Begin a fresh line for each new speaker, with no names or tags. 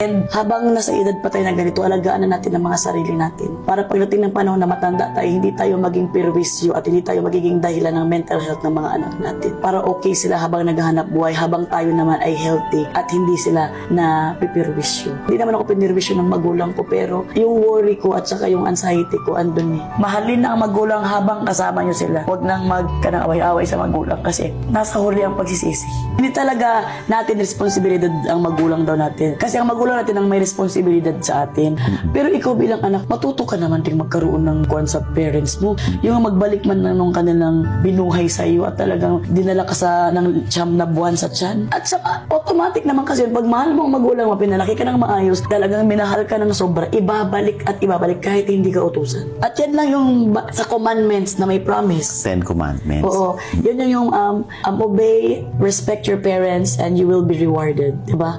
And habang nasa edad pa tayo na ganito, alagaan na natin ang mga sarili natin. Para pagdating ng panahon na matanda tayo, hindi tayo maging perwisyo at hindi tayo magiging dahilan ng mental health ng mga anak natin. Para okay sila habang naghahanap buhay, habang tayo naman ay healthy at hindi sila na pipirwisyo. Hindi naman ako pinirwisyo ng magulang ko, pero yung worry ko at saka yung anxiety ko andun eh. Mahalin na ang magulang habang kasama nyo sila. Huwag nang magkanang-away-away sa magulang kasi nasa huli ang pagsisisi. Hindi talaga natin responsibilidad ang magulang daw natin. Kasi ang magulang natin ang may responsibilidad sa atin. Pero ikaw bilang anak, matuto ka naman din magkaroon ng kuwan sa parents mo. Yung magbalik man na nung kanilang binuhay sa iyo at talagang dinala ka sa ng siyam na buwan sa tiyan. At saka, automatic naman kasi pag mahal mo ang magulang mo, pinalaki ka ng maayos, talagang minahal ka ng sobra, ibabalik at ibabalik kahit hindi ka utusan. At yan lang yung sa commandments na may promise.
10 commandments.
Oo. Yun yung obey, respect your parents, and you will be rewarded. Diba?